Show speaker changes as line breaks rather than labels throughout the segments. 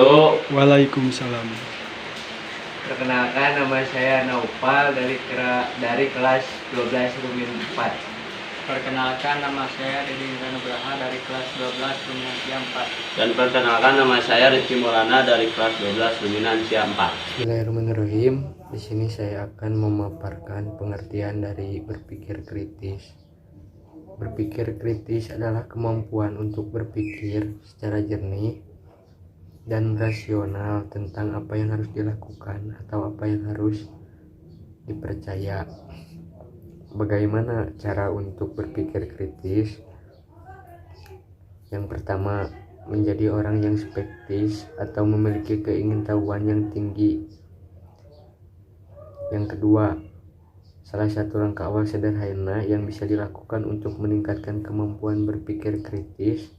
Wabarakatuh.
Waalaikumsalam.
Perkenalkan, nama saya Naufal dari kelas 12 Rumin 4.
Perkenalkan, nama saya Dedi Nugraha dari kelas 12 Ruminansia 4.
Dan perkenalkan, nama saya Rizky Maulana dari kelas 12 Ruminansia 4.
Bismillahirrahmanirrahim. Di sini saya akan memaparkan pengertian dari berpikir kritis. Berpikir kritis adalah kemampuan untuk berpikir secara jernih dan rasional tentang apa yang harus dilakukan atau apa yang harus dipercaya. Bagaimana cara untuk berpikir kritis? Yang pertama, menjadi orang yang skeptis atau memiliki keingintahuan yang tinggi. Yang kedua, salah satu langkah awal sederhana yang bisa dilakukan untuk meningkatkan kemampuan berpikir kritis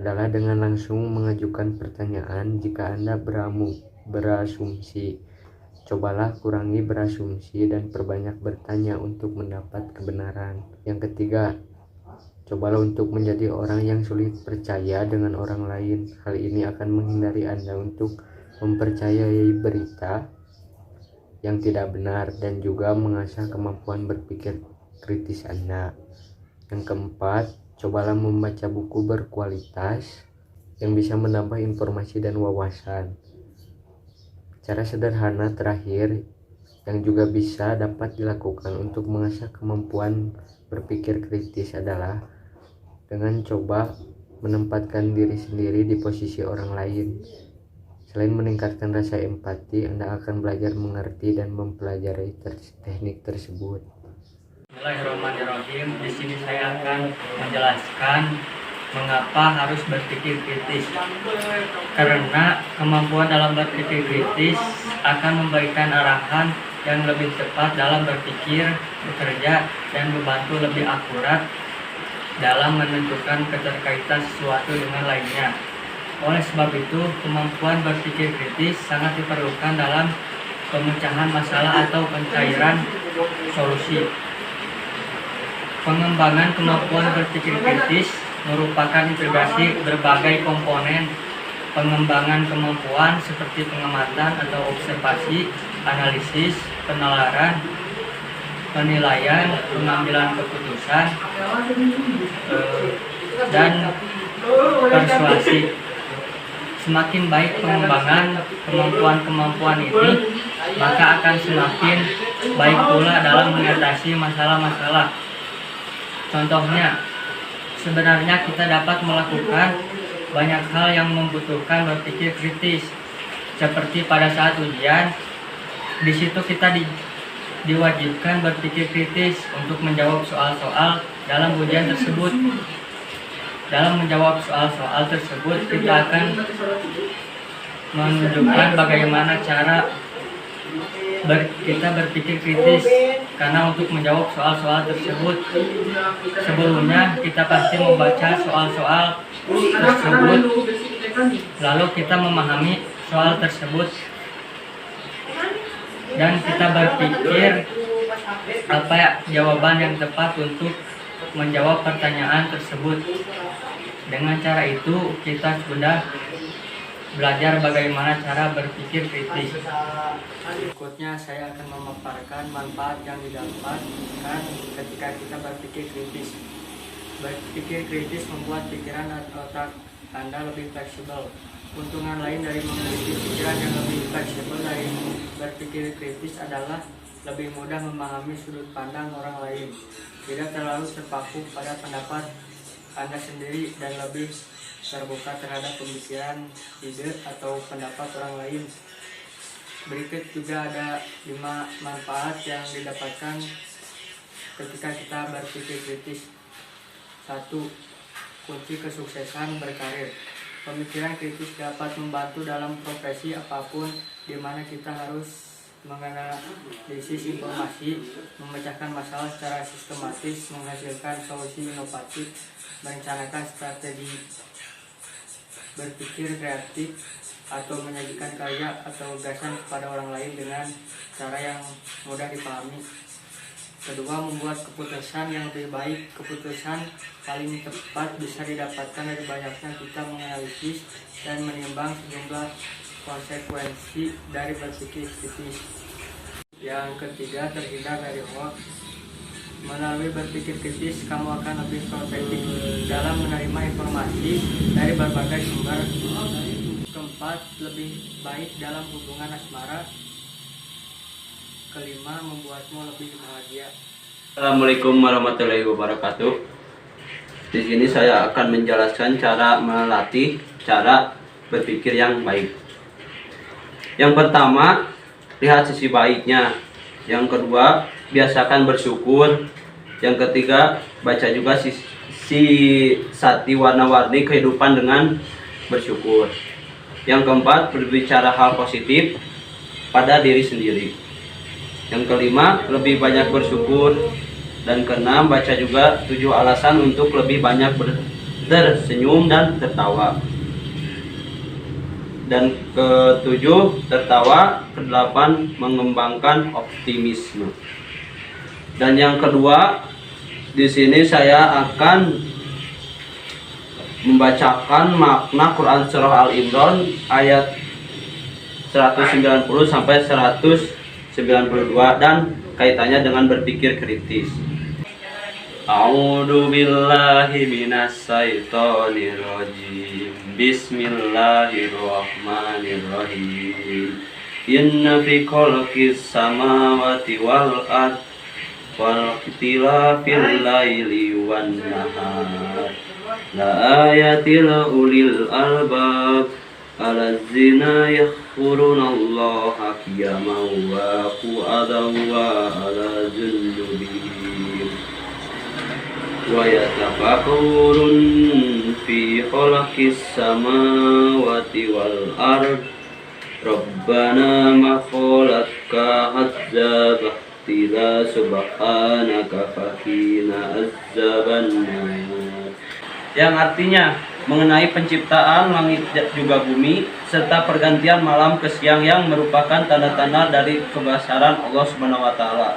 adalah dengan langsung mengajukan pertanyaan. Jika Anda berasumsi, cobalah kurangi berasumsi dan perbanyak bertanya untuk mendapat kebenaran. Yang ketiga, cobalah untuk menjadi orang yang sulit percaya dengan orang lain. Hal ini akan menghindari Anda untuk mempercayai berita yang tidak benar dan juga mengasah kemampuan berpikir kritis Anda. Yang keempat, cobalah membaca buku berkualitas yang bisa menambah informasi dan wawasan. Cara sederhana terakhir yang juga bisa dapat dilakukan untuk mengasah kemampuan berpikir kritis adalah dengan coba menempatkan diri sendiri di posisi orang lain. Selain meningkatkan rasa empati, Anda akan belajar mengerti dan mempelajari teknik tersebut.
Bismillahirrahmanirrahim. Di sini saya akan menjelaskan mengapa harus berpikir kritis. Karena kemampuan dalam berpikir kritis akan memberikan arahan yang lebih tepat dalam berpikir, bekerja, dan membantu lebih akurat dalam menentukan keterkaitan sesuatu dengan lainnya. Oleh sebab itu, kemampuan berpikir kritis sangat diperlukan dalam pemecahan masalah atau pencairan solusi. Pengembangan kemampuan berpikir kritis merupakan integrasi berbagai komponen pengembangan kemampuan seperti pengamatan atau observasi, analisis, penalaran, penilaian, pengambilan keputusan, dan persuasi. Semakin baik pengembangan kemampuan-kemampuan ini, maka akan semakin baik pula dalam mengatasi masalah-masalah. Contohnya, sebenarnya kita dapat melakukan banyak hal yang membutuhkan berpikir kritis. Seperti pada saat ujian, di situ kita diwajibkan berpikir kritis untuk menjawab soal-soal dalam ujian tersebut. Dalam menjawab soal-soal tersebut, kita akan menunjukkan bagaimana cara kita berpikir kritis. Karena untuk menjawab soal-soal tersebut, sebelumnya kita pasti membaca soal-soal tersebut, lalu kita memahami soal tersebut, dan kita berpikir apa jawaban yang tepat untuk menjawab pertanyaan tersebut. Dengan cara itu kita sudah belajar bagaimana cara berpikir kritis. Berikutnya saya akan memaparkan manfaat yang didapatkan ketika kita berpikir kritis. Berpikir kritis membuat pikiran atau otak Anda lebih fleksibel. Keuntungan lain dari memiliki pikiran yang lebih fleksibel dari berpikir kritis adalah lebih mudah memahami sudut pandang orang lain, tidak terlalu terpaku pada pendapat Anda sendiri, dan lebih terbuka terhadap pemikiran, ide, atau pendapat orang lain. Berikut juga ada 5 manfaat yang didapatkan ketika kita berpikir kritis. 1. Kunci kesuksesan berkarir. Pemikiran kritis dapat membantu dalam profesi apapun, di mana kita harus menganalisis informasi, memecahkan masalah secara sistematis, menghasilkan solusi inovatif, merencanakan strategi, berpikir kreatif, atau menyajikan karya atau gagasan kepada orang lain dengan cara yang mudah dipahami. Kedua, membuat keputusan yang lebih baik. Keputusan paling tepat bisa didapatkan dari banyaknya kita menganalisis dan menimbang sejumlah konsekuensi dari berpikir kritis. Yang ketiga, terhindar dari hoax. Melalui berpikir kritis, kamu akan lebih protektif dalam menerima informasi dari berbagai sumber. Keempat, lebih baik dalam hubungan asmara. Kelima, membuatmu lebih bahagia.
Assalamualaikum warahmatullahi wabarakatuh. Di sini saya akan menjelaskan cara melatih cara berpikir yang baik. Yang pertama, lihat sisi baiknya. Yang kedua, biasakan bersyukur. Yang ketiga, baca juga sati warna-warni kehidupan dengan bersyukur. Yang keempat, berbicara hal positif pada diri sendiri. Yang kelima, lebih banyak bersyukur. Dan keenam, baca juga 7 alasan untuk lebih banyak tersenyum dan tertawa. Dan ketujuh, tertawa. Kedelapan, mengembangkan optimisme. Dan yang kedua, di sini saya akan membacakan makna Quran Surah Al-Imran ayat 190 sampai 192 dan kaitannya dengan berpikir kritis. A'udzu billahi minas syaitonir rajim. Bismillahirrahmanirrahim. Inna fi khalqis samawati wal ard wal ikhtilafil laili wan nahar la ayatil ulil albab allazina yaghfirunallaha qiyaman wa qu'udan wa ala junubihim wa yatafakkarun fi khalqis samawati wal ard Rabbana ma khalaqta hadza bahtila subhanaka fakina azzabannar. Yang artinya mengenai penciptaan langit juga bumi serta pergantian malam ke siang yang merupakan tanda-tanda dari kebesaran Allah Subhanahu wa taala.